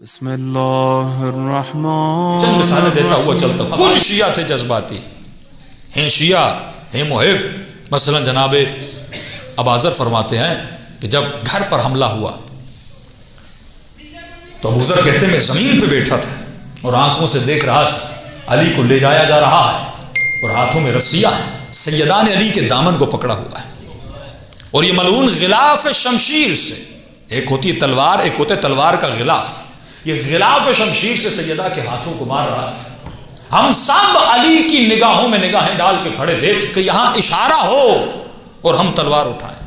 بسم اللہ الرحمن. چند مثالیں دیتا ہوا چلتا. کچھ شیعہ تھے جذباتی ہیں، شیعہ ہیں محب. مثلا جناب ابوذر فرماتے ہیں کہ جب گھر پر حملہ ہوا تو ابوذر کہتے ہیں میں زمین پہ بیٹھا تھا اور آنکھوں سے دیکھ رہا تھا علی کو لے جایا جا رہا ہے اور ہاتھوں میں رسیاں ہیں، سیدان علی کے دامن کو پکڑا ہوا ہے اور یہ ملعون غلاف شمشیر سے، ایک ہوتی ہے تلوار، ایک ہوتا ہے تلوار کا غلاف، یہ غلاف شمشیر سے سیدہ کے ہاتھوں کو مار رہا تھا. ہم سب علی کی نگاہوں میں نگاہیں ڈال کے کھڑے تھے کہ یہاں اشارہ ہو اور ہم تلوار اٹھائیں،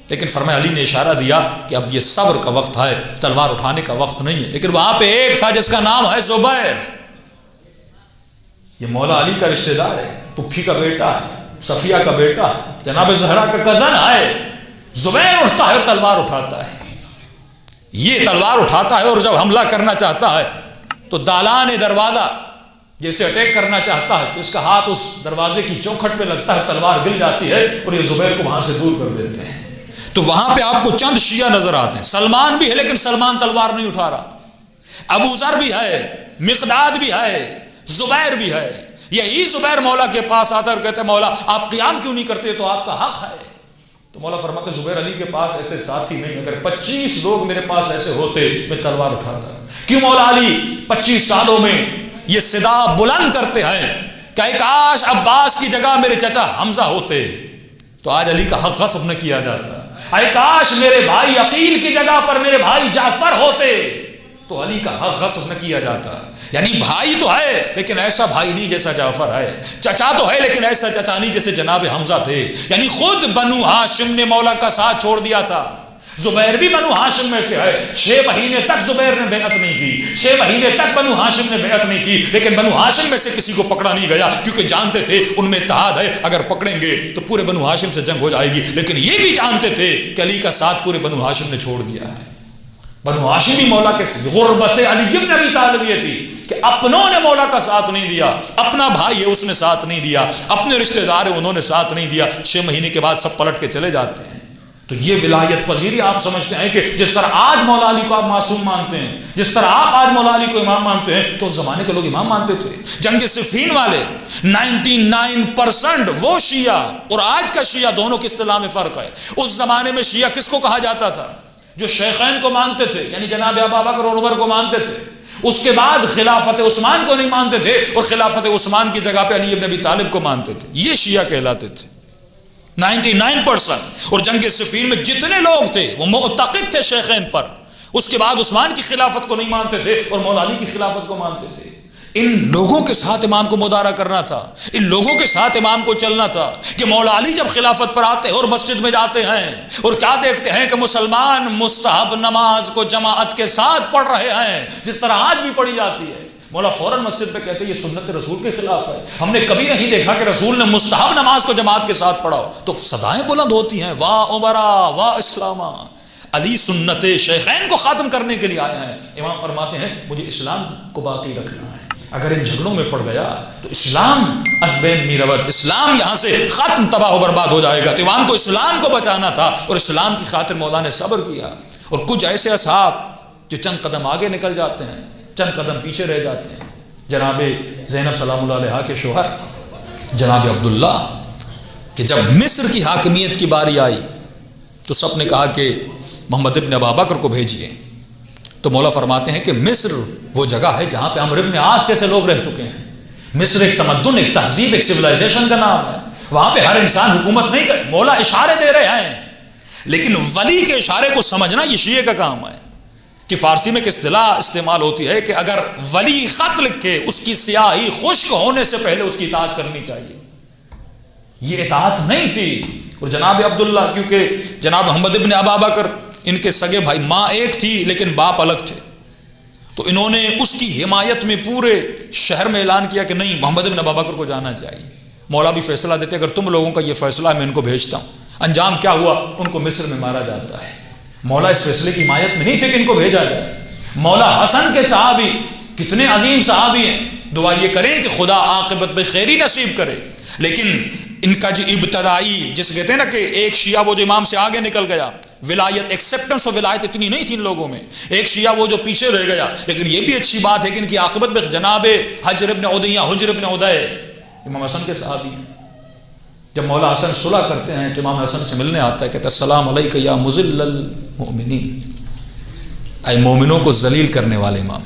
لیکن فرمایا علی نے اشارہ دیا کہ اب یہ صبر کا وقت ہے، تلوار اٹھانے کا وقت نہیں ہے. لیکن وہاں پہ ایک تھا جس کا نام ہے زبیر، یہ مولا علی کا رشتہ دار ہے، پھپھی کا بیٹا ہے، صفیہ کا بیٹا ہے، جناب زہرا کا کزن ہے. زبیر اٹھتا ہے اور تلوار اٹھاتا ہے، یہ تلوار اٹھاتا ہے اور جب حملہ کرنا چاہتا ہے تو دالان دروازہ جیسے اٹیک کرنا چاہتا ہے تو اس کا ہاتھ اس دروازے کی چوکھٹ پہ لگتا ہے، تلوار گل جاتی ہے اور یہ زبیر کو وہاں سے دور کر دیتے ہیں. تو وہاں پہ آپ کو چند شیعہ نظر آتے ہیں. سلمان بھی ہے لیکن سلمان تلوار نہیں اٹھا رہا، ابوذر بھی ہے، مقداد بھی ہے، زبیر بھی ہے. یہی زبیر مولا کے پاس آتا ہے اور کہتے ہیں مولا آپ قیام کیوں نہیں کرتے، تو آپ کا حق ہے. تو مولا فرماتے زبیر علی کے پاس ایسے ساتھی نہیں، اگر 25 لوگ میرے پاس ایسے ہوتے میں تلوار اٹھاتا. کیوں مولا علی 25 سالوں میں یہ صدا بلند کرتے ہیں کہ کاش عباس کی جگہ میرے چچا حمزہ ہوتے تو آج علی کا حق غصب نہ کیا جاتا. اے کاش میرے بھائی عقیل کی جگہ پر میرے بھائی جعفر ہوتے تو علی کا حق غصب نہ کیا جاتا. یعنی بھائی تو ہے لیکن ایسا بھائی نہیں جیسا جعفر ہے، چچا تو ہے لیکن ایسا چچا نہیں جیسے جناب حمزہ تھے. یعنی خود بنو ہاشم نے مولا کا ساتھ چھوڑ دیا تھا. زبیر بھی بنو ہاشم میں سے ہے. 6 مہینے تک زبیر نے بیعت نہیں کی، 6 مہینے تک بنو ہاشم نے بیعت نہیں کی، لیکن بنو ہاشم میں سے کسی کو پکڑا نہیں گیا کیونکہ جانتے تھے ان میں اتحاد ہے، اگر پکڑیں گے تو پورے بنو ہاشم سے جنگ ہو جائے گی. لیکن یہ بھی جانتے تھے کہ علی کا ساتھ پورے بنو ہاشم نے چھوڑ دیا ہے. بنو ہاشم بھی مولا کے غربت علی ابن ابی طالب یہ تھی کہ اپنوں نے مولا کا ساتھ نہیں دیا، اپنا بھائی ہے اس نے ساتھ نہیں دیا، اپنے رشتہ دار ہیں انہوں نے ساتھ نہیں دیا. 6 مہینے کے بعد سب پلٹ کے چلے جاتے ہیں. تو یہ ولایت پذیری آپ سمجھتے ہیں کہ جس طرح آج مولا علی کو آپ معصوم مانتے ہیں، جس طرح آپ آج مولا علی کو امام مانتے ہیں تو اس زمانے کے لوگ امام مانتے تھے. جنگ صفین والے 99% وہ شیعہ اور آج کا شیعہ دونوں کی اصطلاح میں فرق ہے. اس زمانے میں شیعہ کس کو کہا جاتا تھا؟ جو شیخین کو مانتے تھے، یعنی جناب ابوبکر اور عمر کو مانتے تھے، اس کے بعد خلافت عثمان کو نہیں مانتے تھے اور خلافت عثمان کی جگہ پہ علی ابن ابی طالب کو مانتے تھے. یہ شیعہ کہلاتے تھے 99%. اور جنگ صفین میں جتنے لوگ تھے وہ معتقد تھے شیخین پر، اس کے بعد عثمان کی خلافت کو نہیں مانتے تھے اور مولا علی کی خلافت کو مانتے تھے. ان لوگوں کے ساتھ امام کو مدارا کرنا تھا، ان لوگوں کے ساتھ امام کو چلنا تھا کہ مولا علی جب خلافت پر آتے اور مسجد میں جاتے ہیں اور کیا دیکھتے ہیں کہ مسلمان مستحب نماز کو جماعت کے ساتھ پڑھ رہے ہیں جس طرح آج بھی پڑھی جاتی ہے. مولا فوراً مسجد پہ کہتے ہیں یہ سنت رسول کے خلاف ہے، ہم نے کبھی نہیں دیکھا کہ رسول نے مستحب نماز کو جماعت کے ساتھ پڑھا. تو صدائیں بلند ہوتی ہیں، واہ عمرا واہ اسلاما. علی سنت شیخین کو ختم کرنے کے لیے آیا ہے. امام فرماتے ہیں مجھے اسلام کو باقی رکھنا ہے، اگر ان جھگڑوں میں پڑ گیا تو اسلام ازبین میرود، اسلام یہاں سے ختم تباہ و برباد ہو جائے گا. تو امام کو اسلام کو بچانا تھا اور اسلام کی خاطر مولا نے صبر کیا. اور کچھ ایسے اصحاب جو چند قدم آگے نکل جاتے ہیں، چند قدم پیچھے رہ جاتے ہیں. جناب زینب سلام اللہ علیہا کے شوہر جناب عبداللہ کہ جب مصر کی حاکمیت کی باری آئی تو سب نے کہا کہ محمد ابن ابوبکر کو بھیجیے. تو مولا فرماتے ہیں کہ مصر وہ جگہ ہے جہاں پہ عمرو ابن عاص جیسے لوگ رہ چکے ہیں. مصر ایک تمدن، ایک تہذیب، ایک سویلائزیشن کا نام ہے. وہاں پہ ہر انسان حکومت نہیں کرے. مولا اشارے دے رہے ہیں لیکن ولی کے اشارے کو سمجھنا یہ شیعہ کا کام ہے. کہ فارسی میں ایک اصطلاح استعمال ہوتی ہے کہ اگر ولی خط لکھے اس کی سیاہی خشک ہونے سے پہلے اس کی اطاعت کرنی چاہیے. یہ اطاعت نہیں تھی. اور جناب عبداللہ کیونکہ جناب محمد ابن ابوبکر ان کے سگے بھائی، ماں ایک تھی لیکن باپ الگ تھے، تو انہوں نے اس کی حمایت میں پورے شہر میں اعلان کیا کہ نہیں محمد ابن ابوبکر کو جانا چاہیے. مولا بھی فیصلہ دیتے اگر تم لوگوں کا یہ فیصلہ ہے میں ان کو بھیجتا ہوں. انجام کیا ہوا؟ ان کو مصر میں مارا جاتا ہے. مولا اس فیصلے کی حمایت میں نہیں تھے کہ ان کو بھیجا جائے. مولا حسن کے صحابی کتنے عظیم صحابی ہیں، دعا یہ کریں کہ خدا عاقبت بخیری نصیب کرے. لیکن ان کا جو ابتدائی جس کہتے ہیں نا کہ ایک شیعہ وہ جو امام سے آگے نکل گیا، ولایت، ایکسیپٹنس اور ولایت اتنی نہیں تھی ان لوگوں میں. ایک شیعہ وہ جو پیچھے رہ گیا، لیکن یہ بھی اچھی بات ہے کہ ان کی عاقبت میں جناب حجر ابن عدیہ، حجر ابن عدی امام حسن کے صحابی ہیں. جب مولا حسن صلح کرتے ہیں تو امام حسن سے ملنے آتا ہے، کہتا ہے السلام علیک یا مذل المؤمنین، اے مومنوں کو ذلیل کرنے والے امام،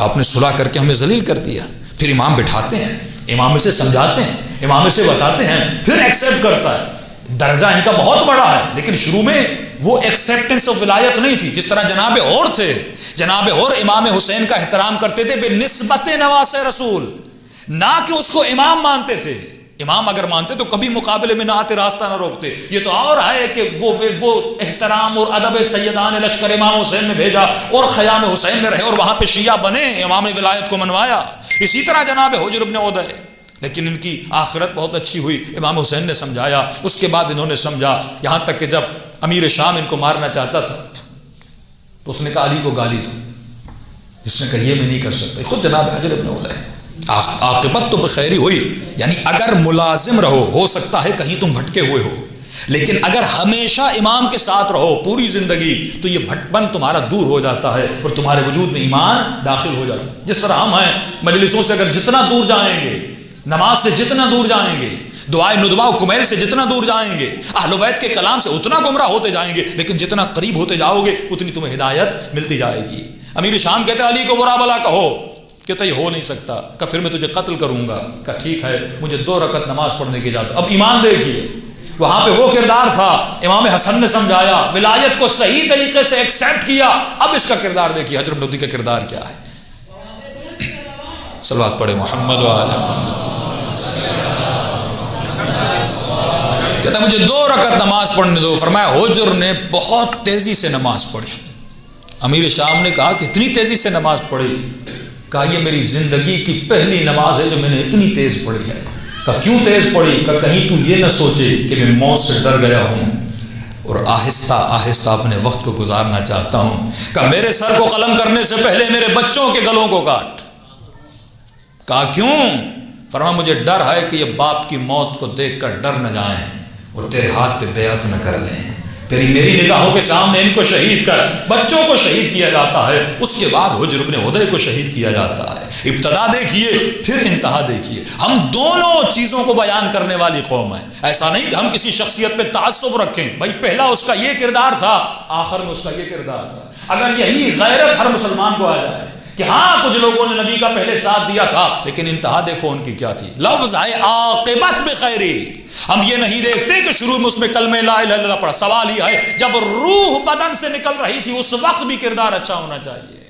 آپ نے صلح کر کے ہمیں ذلیل کر دیا. پھر امام بٹھاتے ہیں، امام اسے سمجھاتے ہیں، امام اسے بتاتے ہیں، پھر ایکسیپٹ کرتا ہے. درجہ ان کا بہت بڑا ہے، لیکن شروع میں وہ ایکسیپٹنس آف ولایت نہیں تھی. جس طرح جناب اور تھے، جناب اور امام حسین کا احترام کرتے تھے بے نسبت نواس رسول، نہ کہ اس کو امام مانتے تھے. امام اگر مانتے تو کبھی مقابلے میں نہ آتے، راستہ نہ روکتے. یہ تو اور ہے کہ وہ احترام اور ادب سیدان لشکر امام حسین نے بھیجا اور خیام حسین میں رہے اور وہاں پہ شیعہ بنے، امام ولایت کو منوایا. اسی طرح جناب حجر ابن عدی، لیکن ان کی آخرت بہت اچھی ہوئی. امام حسین نے سمجھایا، اس کے بعد انہوں نے سمجھا، یہاں تک کہ جب امیر شام ان کو مارنا چاہتا تھا تو اس نے کہا علی کو گالی دو. اس نے کہا یہ میں نہیں کر سکتا. خود جناب حجر ابن عدی، عاقبت تو بخیری ہوئی. یعنی اگر ملازم رہو، ہو سکتا ہے کہیں تم بھٹکے ہوئے ہو، لیکن اگر ہمیشہ امام کے ساتھ رہو پوری زندگی تو یہ بھٹکپن تمہارا دور ہو جاتا ہے اور تمہارے وجود میں ایمان داخل ہو جاتا ہے. جس طرح ہم ہیں، مجلسوں سے اگر جتنا دور جائیں گے، نماز سے جتنا دور جائیں گے، دعائے ندبہ و کمیل سے جتنا دور جائیں گے، اہل بیت کے کلام سے اتنا گمراہ ہوتے جائیں گے، لیکن جتنا قریب ہوتے جاؤ گے اتنی تمہیں ہدایت ملتی جائے گی. امیر شام کہتے ہیں علی کو برا بلا کہو، کہتا یہ ہو نہیں سکتا. کہ پھر میں تجھے قتل کروں گا. کہ ٹھیک ہے، مجھے 2 رکعت نماز پڑھنے کی اجازت. اب ایمان دیکھیے، وہاں پہ وہ کردار تھا، امام حسن نے سمجھایا، ولایت کو صحیح طریقے سے ایکسیپٹ کیا. اب اس کا کردار دیکھیے، حجر بن عدی کا کردار کیا ہے. صلوات پڑھے محمد و آل محمد. کہتا مجھے 2 رکعت نماز پڑھنے دو. فرمایا حجر نے بہت تیزی سے نماز پڑھی. امیر شام نے کہا کہ اتنی تیزی سے نماز پڑھی؟ کہا یہ میری زندگی کی پہلی نماز ہے جو میں نے اتنی تیز پڑھی ہے. کہا کیوں تیز پڑھی؟ کہا کہیں تو یہ نہ سوچے کہ میں موت سے ڈر گیا ہوں اور آہستہ آہستہ اپنے وقت کو گزارنا چاہتا ہوں. کہا میرے سر کو قلم کرنے سے پہلے میرے بچوں کے گلوں کو کاٹ. کہا کیوں؟ فرمایا مجھے ڈر ہے کہ یہ باپ کی موت کو دیکھ کر ڈر نہ جائیں اور تیرے ہاتھ پہ بیعت نہ کر لیں. پھر میری نگاہوں کے سامنے ان کو شہید کر. بچوں کو شہید کیا جاتا ہے، اس کے بعد حجر ابن عدی کو شہید کیا جاتا ہے. ابتدا دیکھیے پھر انتہا دیکھیے. ہم دونوں چیزوں کو بیان کرنے والی قوم ہے. ایسا نہیں کہ ہم کسی شخصیت پہ تعصب رکھیں، بھائی پہلا اس کا یہ کردار تھا، آخر میں اس کا یہ کردار تھا. اگر یہی غیرت ہر مسلمان کو آ جائے کہ ہاں کچھ لوگوں نے نبی کا پہلے ساتھ دیا تھا لیکن انتہا دیکھو ان کی کیا تھی. لفظ ہے عاقبت بخیری. ہم یہ نہیں دیکھتے کہ شروع میں اس میں کلمہ لا الہ الا اللہ پڑھا. سوال یہ ہے جب روح بدن سے نکل رہی تھی اس وقت بھی کردار اچھا ہونا چاہیے.